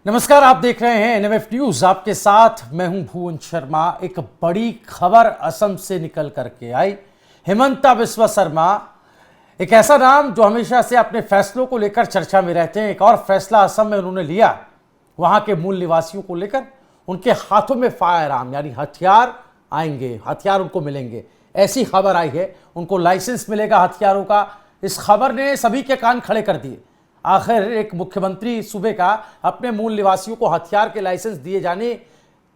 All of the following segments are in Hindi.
नमस्कार, आप देख रहे हैं एनएमएफ न्यूज। आपके साथ मैं हूं भुवन शर्मा। एक बड़ी खबर असम से निकल करके आई। हिमंता बिस्वा शर्मा, एक ऐसा नाम जो हमेशा से अपने फैसलों को लेकर चर्चा में रहते हैं। एक और फैसला असम में उन्होंने लिया, वहां के मूल निवासियों को लेकर। उनके हाथों में फायर आर्म यानी हथियार आएंगे, हथियार उनको मिलेंगे, ऐसी खबर आई है। उनको लाइसेंस मिलेगा हथियारों का। इस खबर ने सभी के कान खड़े कर दिए। आखिर एक मुख्यमंत्री सूबे का अपने मूल निवासियों को हथियार के लाइसेंस दिए जाने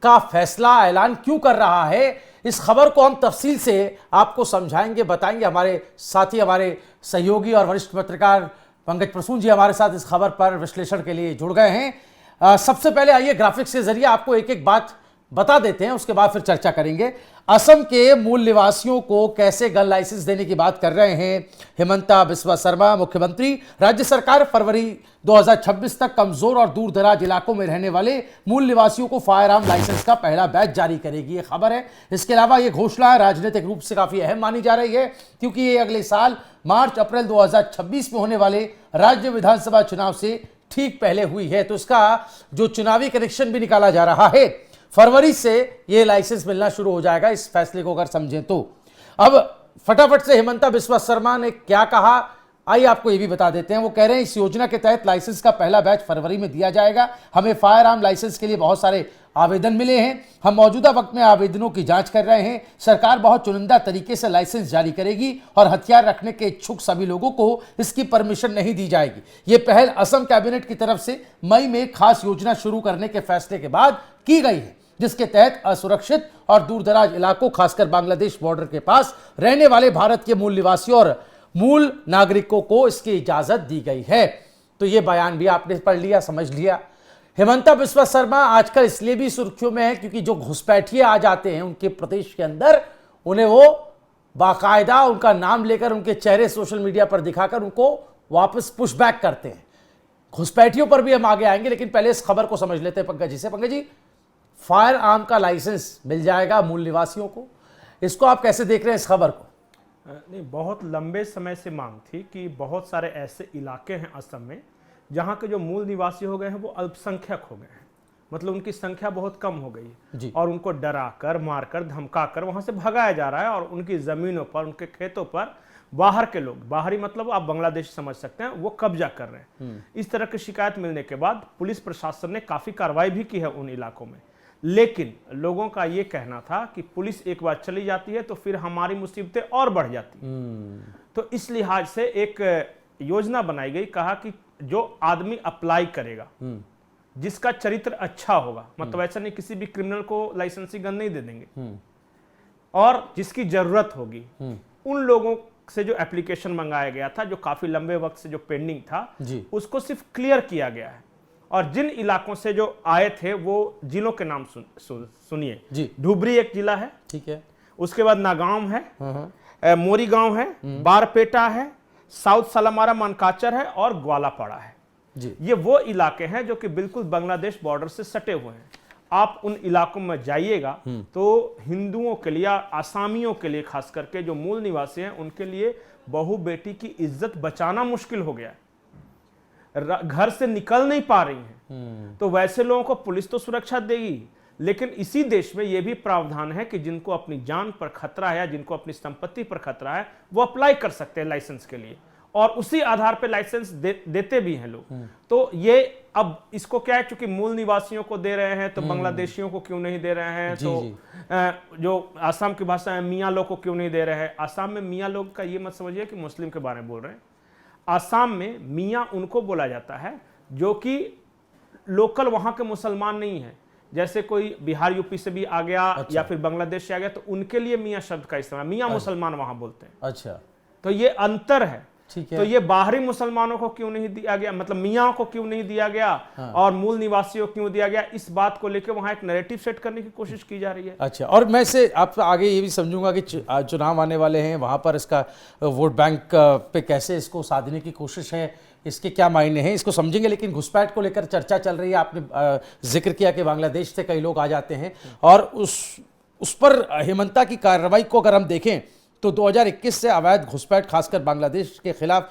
का फैसला ऐलान क्यों कर रहा है, इस खबर को हम तफसील से आपको समझाएंगे, बताएंगे। हमारे साथी, हमारे सहयोगी और वरिष्ठ पत्रकार पंकज प्रसून जी हमारे साथ इस खबर पर विश्लेषण के लिए जुड़ गए हैं। सबसे पहले आइए ग्राफिक्स के जरिए आपको एक एक बात बता देते हैं, उसके बाद फिर चर्चा करेंगे। असम के मूल निवासियों को कैसे गन लाइसेंस देने की बात कर रहे हैं हिमंता बिस्वा शर्मा मुख्यमंत्री। राज्य सरकार फरवरी 2026 तक कमजोर और दूर दराज इलाकों में रहने वाले मूल निवासियों को फायर आर्म लाइसेंस का पहला बैच जारी करेगी, ये खबर है। इसके अलावा ये घोषणा राजनीतिक रूप से काफी अहम मानी जा रही है, क्योंकि ये अगले साल मार्च अप्रैल 2026 में होने वाले राज्य विधानसभा चुनाव से ठीक पहले हुई है। तो इसका जो चुनावी कनेक्शन भी निकाला जा रहा है, फरवरी से ये लाइसेंस मिलना शुरू हो जाएगा, इस फैसले को अगर समझें तो। अब फटाफट से हिमंता बिस्वा शर्मा ने क्या कहा, आइए आपको ये भी बता देते हैं। वो कह रहे हैं इस योजना के तहत लाइसेंस का पहला बैच फरवरी में दिया जाएगा। हमें फायर आर्म लाइसेंस के लिए बहुत सारे आवेदन मिले हैं। हम मौजूदा वक्त में आवेदनों की जांच कर रहे हैं। सरकार बहुत चुनिंदा तरीके से लाइसेंस जारी करेगी और हथियार रखने के इच्छुक सभी लोगों को इसकी परमिशन नहीं दी जाएगी। ये पहल असम कैबिनेट की तरफ से मई में खास योजना शुरू करने के फैसले के बाद की गई है, जिसके तहत असुरक्षित और दूरदराज इलाकों, खासकर बांग्लादेश बॉर्डर के पास रहने वाले भारत के मूल निवासियों और मूल नागरिकों को इसकी इजाजत दी गई है। तो यह बयान भी आपने पढ़ लिया, समझ लिया। हिमंता बिस्वा शर्मा आजकल इसलिए भी सुर्खियों में है क्योंकि जो घुसपैठिए आ जाते हैं उनके प्रदेश के अंदर, उन्हें वो बाकायदा उनका नाम लेकर, उनके चेहरे सोशल मीडिया पर दिखाकर उनको वापस पुशबैक करते हैं। घुसपैठियों पर भी हम आगे आएंगे, लेकिन पहले इस खबर को समझ लेते हैं पंकज जी से। पंकज जी, फायर आर्म का लाइसेंस मिल जाएगा मूल निवासियों को, इसको आप कैसे देख रहे हैं इस खबर को? नहीं, बहुत लंबे समय से मांग थी कि बहुत सारे ऐसे इलाके हैं असम में जहाँ के जो मूल निवासी हो गए हैं वो अल्पसंख्यक हो गए हैं। मतलब उनकी संख्या बहुत कम हो गई है और उनको डरा कर, मारकर, धमका कर वहाँ से भगाया जा रहा है और उनकी ज़मीनों पर, उनके खेतों पर बाहर के लोग, बाहरी मतलब आप बांग्लादेश समझ सकते हैं, वो कब्जा कर रहे हैं। इस तरह की शिकायत मिलने के बाद पुलिस प्रशासन ने काफ़ी कार्रवाई भी की है उन इलाकों में। लेकिन लोगों का ये कहना था कि पुलिस एक बार चली जाती है तो फिर हमारी मुसीबतें और बढ़ जाती तो इस लिहाज से एक योजना बनाई गई। कहा कि जो आदमी अप्लाई करेगा, जिसका चरित्र अच्छा होगा, मतलब ऐसा नहीं किसी भी क्रिमिनल को लाइसेंसी गन नहीं दे देंगे, और जिसकी जरूरत होगी, उन लोगों से जो एप्लीकेशन मंगाया गया था, जो काफी लंबे वक्त से जो पेंडिंग था, उसको सिर्फ क्लियर किया गया है। और जिन इलाकों से जो आए थे वो जिलों के नाम सुनिए। धुबरी एक जिला है, ठीक है। उसके बाद नागांव है, मोरी गांव है, बारपेटा है, साउथ सलामारा मनकाचर है और ग्वालापाड़ा है जी। ये वो इलाके हैं जो कि बिल्कुल बांग्लादेश बॉर्डर से सटे हुए हैं। आप उन इलाकों में जाइएगा तो हिंदुओं के लिए, आसामियों के लिए, खास करके जो मूल निवासी हैं, उनके लिए बहू बेटी की इज्जत बचाना मुश्किल हो गया है। घर से निकल नहीं पा रही हैं। तो वैसे लोगों को पुलिस तो सुरक्षा देगी, लेकिन इसी देश में यह भी प्रावधान है कि जिनको अपनी जान पर खतरा है या जिनको अपनी संपत्ति पर खतरा है, वो अप्लाई कर सकते हैं लाइसेंस के लिए, और उसी आधार पर लाइसेंस देते भी हैं लोग। तो ये अब इसको क्या है, चूंकि मूल निवासियों को दे रहे हैं तो बांग्लादेशियों को क्यों नहीं दे रहे हैं? तो जो आसाम की भाषा है मियाँ लोग को क्यों नहीं दे रहे हैं? आसाम में मियाँ लोग का ये मत समझिए कि मुस्लिम के बारे में बोल रहे हैं। आसाम में मियाँ उनको बोला जाता है जो कि लोकल वहाँ के मुसलमान नहीं है। जैसे कोई बिहार यूपी से भी आ गया, या फिर बांग्लादेश से आ गया, तो उनके लिए मियाँ शब्द का इस्तेमाल, मियाँ मुसलमान वहाँ बोलते हैं। अच्छा, तो ये अंतर है। ठीक है। तो ये बाहरी मुसलमानों को क्यों नहीं दिया गया, मतलब मियाँ को क्यों नहीं दिया गया, और मूल निवासियों को क्यों दिया गया, इस बात को लेकर वहां एक नैरेटिव सेट करने की कोशिश की जा रही है। अच्छा, और मैं से आप आगे ये भी समझूंगा कि चुनाव आने वाले हैं, वहां पर इसका वोट बैंक पे कैसे इसको साधने की कोशिश है, इसके क्या मायने हैं, इसको समझेंगे। लेकिन घुसपैठ को लेकर चर्चा चल रही है। आपने जिक्र किया कि बांग्लादेश से कई लोग आ जाते हैं, और उस पर हिमंता की कार्रवाई को अगर हम देखें तो 2021 से अवैध घुसपैठ, खासकर बांग्लादेश के खिलाफ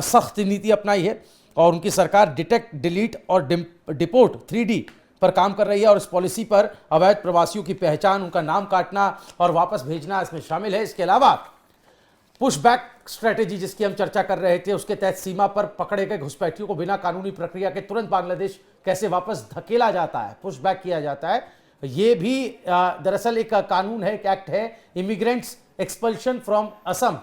सख्त नीति अपनाई है। और उनकी सरकार डिटेक्ट, डिलीट और डिपोर्ट 3D पर काम कर रही है और इस पॉलिसी पर अवैध प्रवासियों की पहचान, उनका नाम काटना और वापस भेजना इसमें शामिल है। इसके अलावा पुशबैक स्ट्रेटेजी जिसकी हम चर्चा कर रहे थे, उसके तहत सीमा पर पकड़े गए घुसपैठियों को बिना कानूनी प्रक्रिया के तुरंत बांग्लादेश कैसे वापस धकेला जाता है, पुशबैक किया जाता है। ये भी दरअसल एक कानून है, एक एक्ट है, इमिग्रेंट्स एक्सपल्शन फ्रॉम असम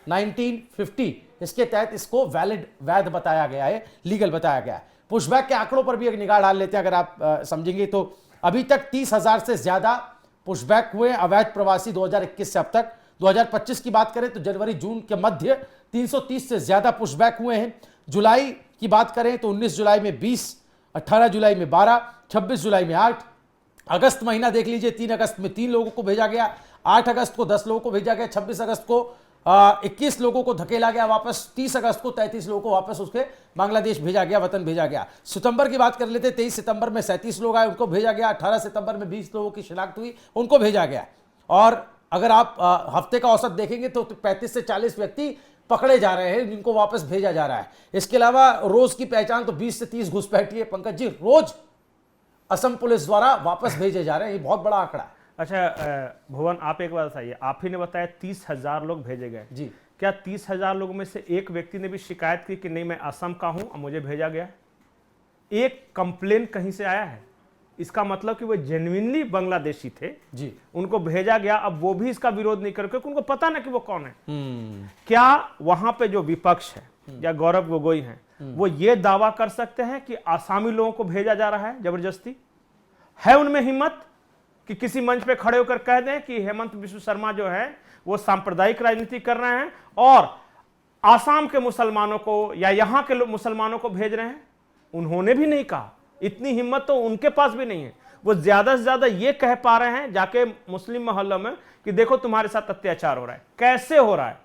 1950। इसके तहत इसको वैध बताया गया है, लीगल बताया गया है। पुशबैक के आंकड़ों पर भी एक निगाह डाल लेते हैं। अगर आप समझेंगे तो अभी तक 30,000 से ज्यादा पुशबैक हुए अवैध प्रवासी 2021 से अब तक। 2025 की बात करें तो जनवरी जून के मध्य 330 से ज्यादा पुशबैक हुए हैं। जुलाई की बात करें तो 19 जुलाई में 20, 18 जुलाई में 12, 26 जुलाई में 8, अगस्त महीना देख लीजिए, 3 अगस्त में 3 लोगों को भेजा गया, 8 अगस्त को 10 लोगों को भेजा गया, 26 अगस्त को 21 लोगों को धकेला गया वापस, 30 अगस्त को 33 लोगों को वापस उसके बांग्लादेश भेजा गया, वतन भेजा गया। सितंबर की बात कर लेते, 23 सितंबर में 37 लोग आए, उनको भेजा गया। 18 सितंबर में 20 लोगों की शिनाख्त हुई, उनको भेजा गया। और अगर आप हफ्ते का औसत देखेंगे तो 35 से 40 व्यक्ति पकड़े जा रहे हैं, जिनको वापस भेजा जा रहा है। इसके अलावा रोज की पहचान तो 20 से 30 घुसपैठिए पंकज जी रोज असम पुलिस द्वारा वापस भेजे जा रहे हैं। ये बहुत बड़ा आंकड़ा है। अच्छा भुवन, आप एक बात बताइए, आप ही ने बताया 30,000 लोग भेजे गए जी। क्या 30,000 लोगों में से एक व्यक्ति ने भी शिकायत की कि नहीं मैं असम का हूं और मुझे भेजा गया? एक कंप्लेन कहीं से आया है? इसका मतलब कि वो जेन्युइनली बांग्लादेशी थे जी, उनको भेजा गया। अब वो भी इसका विरोध नहीं कर, क्योंकि उनको पता ना कि वो कौन है। क्या वहां पे जो विपक्ष है या गौरव गोगोई हैं, वो ये दावा कर सकते हैं कि आसामी लोगों को भेजा जा रहा है जबरदस्ती? है उनमें हिम्मत कि किसी मंच पे खड़े होकर कह दें कि हेमंत बिस्व शर्मा जो है वो सांप्रदायिक राजनीति कर रहे हैं और आसाम के मुसलमानों को या यहां के मुसलमानों को भेज रहे हैं? उन्होंने भी नहीं कहा, इतनी हिम्मत तो उनके पास भी नहीं है। वो ज्यादा से ज्यादा ये कह पा रहे हैं जाके मुस्लिम मोहल्लों में कि देखो तुम्हारे साथ अत्याचार हो रहा है। कैसे हो रहा है?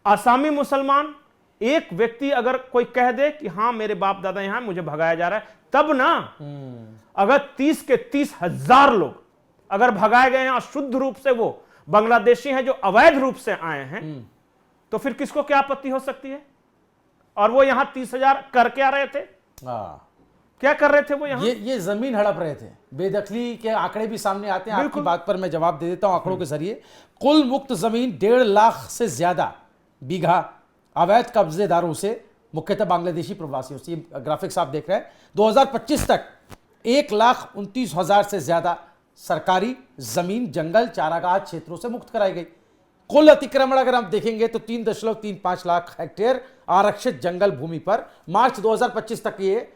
आसामी मुसलमान एक व्यक्ति अगर कोई कह दे कि हाँ मेरे बाप दादा यहां, मुझे भगाया जा रहा है, तब ना। अगर 30 के 30,000 लोग अगर भगाए गए हैं और शुद्ध रूप से वो बांग्लादेशी हैं जो अवैध रूप से आए हैं, तो फिर किसको क्या आपत्ति हो सकती है? और वो यहां 30,000 कर क्या रहे थे? क्या कर रहे थे वो यहां? ये जमीन हड़प रहे थे। बेदखली के आंकड़े भी सामने आते हैं। आपकी बात पर मैं जवाब दे देता हूं आंकड़ों के जरिए। कुल मुक्त जमीन 1.5 लाख से ज्यादा बीघा अवैध कब्जेदारों से, मुख्यतः बांग्लादेशी प्रवासियों से। ग्राफिक्स आप देख रहे हैं। 2025 तक 1,29,000 से ज्यादा सरकारी जमीन जंगल चारागाह क्षेत्रों से मुक्त कराई गई। कुल अतिक्रमण अगर हम देखेंगे तो 3.35 लाख हेक्टेयर आरक्षित जंगल भूमि पर मार्च 2025 तक। ये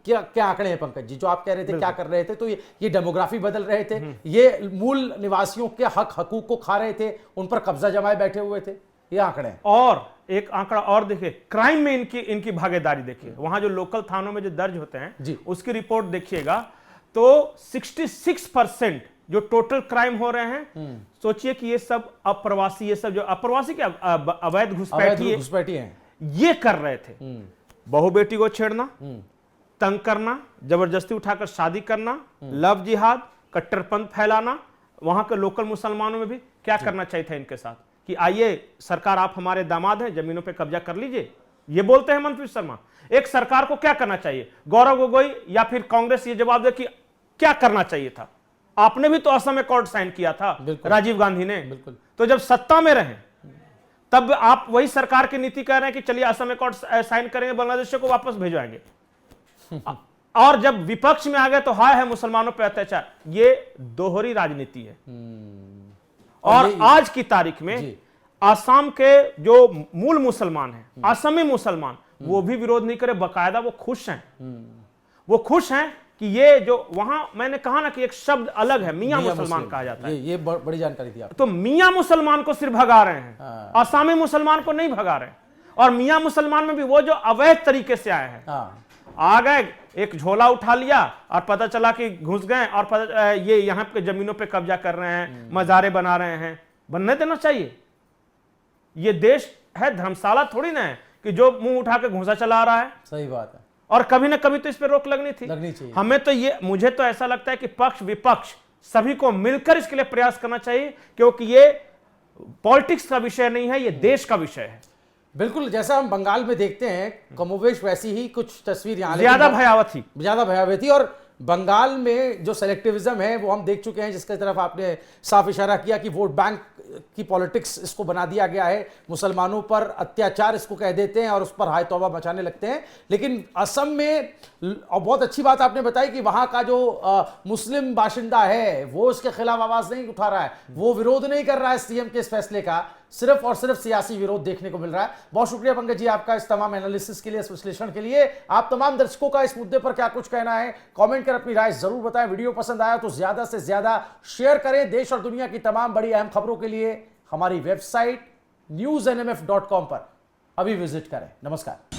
क्या आंकड़े हैं पंकज जी जो आप कह रहे थे क्या कर रहे थे? तो ये डेमोग्राफी बदल रहे थे, ये मूल निवासियों के हकूक को खा रहे थे, उन पर कब्जा जमाए बैठे हुए थे। ये आंकड़े हैं। और एक आंकड़ा और देखिए, क्राइम में इनकी भागीदारी देखिए। वहां जो लोकल थानों में जो दर्ज होते हैं उसकी रिपोर्ट देखिएगा तो 66% जो टोटल क्राइम हो रहे हैं। सोचिए कि ये सब अप्रवासी, ये सब जो अप्रवासी के अवैध घुसपैठी हैं, ये कर रहे थे। बहू बेटी को छेड़ना, तंग करना, जबरदस्ती उठाकर शादी करना, लव जिहाद, कट्टरपंथ फैलाना। वहां के लोकल मुसलमानों में भी क्या करना चाहिए था इनके साथ कि आइए सरकार आप हमारे दामाद हैं, जमीनों पे कब्जा कर लीजिए। ये बोलते हैं हेमंत बिस्व शर्मा। एक सरकार को क्या करना चाहिए? गौरव गोगोई या फिर कांग्रेस ये जवाब दे कि क्या करना चाहिए था? आपने भी तो असम अकॉर्ड साइन किया था, राजीव गांधी ने। तो जब सत्ता में रहे तब आप वही सरकार की नीति कह रहे हैं कि चलिए असम अकॉर्ड साइन करेंगे, बांग्लादेशियों को वापस भेजवाएंगे। और जब विपक्ष में आ गए तो हाय है मुसलमानों पर अत्याचार। ये दोहरी राजनीति है। और आज की तारीख में आसाम के जो मूल मुसलमान हैं, असमी मुसलमान, वो भी विरोध नहीं करे, बकायदा वो खुश हैं। वो खुश हैं कि ये जो वहां मैंने कहा ना कि एक शब्द अलग है, मियां मुसलमान कहा जाता है। ये बड़ी जानकारी थी। तो मियां मुसलमान को सिर्फ भगा रहे हैं, आसामी मुसलमान को नहीं भगा रहे। और मियां मुसलमान में भी वो जो अवैध तरीके से आए हैं, आ गए, एक झोला उठा लिया और पता चला कि घुस गए और ये यहाँ पे जमीनों पे कब्जा कर रहे हैं, मजारे बना रहे हैं। बनने देना चाहिए। ये देश है, धर्मशाला थोड़ी ना है कि जो मुंह उठा के घुसा चला रहा है। सही बात है। और कभी ना कभी तो इस पे रोक लगनी चाहिए। हमें तो मुझे तो ऐसा लगता है कि पक्ष विपक्ष सभी को मिलकर इसके लिए प्रयास करना चाहिए, क्योंकि ये पॉलिटिक्स का विषय नहीं है, ये देश का विषय है। बिल्कुल, जैसा हम बंगाल में देखते हैं कमोवेश वैसी ही कुछ तस्वीर यहाँ, ज्यादा भयावह थी। और बंगाल में जो सेलेक्टिविज्म है वो हम देख चुके हैं, जिसकी तरफ आपने साफ इशारा किया कि वोट बैंक की पॉलिटिक्स इसको बना दिया गया है, मुसलमानों पर अत्याचार इसको कह देते हैं और उस पर हाय तौबा मचाने लगते हैं। लेकिन असम में, और बहुत अच्छी बात आपने बताई कि वहां का जो मुस्लिम बाशिंदा है वो इसके खिलाफ आवाज नहीं उठा रहा है, वो विरोध नहीं कर रहा है सीएम के इस फैसले का, सिर्फ और सिर्फ सियासी विरोध देखने को मिल रहा है। बहुत शुक्रिया पंकज जी आपका इस तमाम एनालिसिस के लिए, इस विश्लेषण के लिए। आप तमाम दर्शकों का इस मुद्दे पर क्या कुछ कहना है, कमेंट कर अपनी राय जरूर बताएं। वीडियो पसंद आया तो ज्यादा से ज्यादा शेयर करें। देश और दुनिया की तमाम बड़ी अहम खबरों के लिए हमारी वेबसाइट newsnmf.com पर अभी विजिट करें। नमस्कार।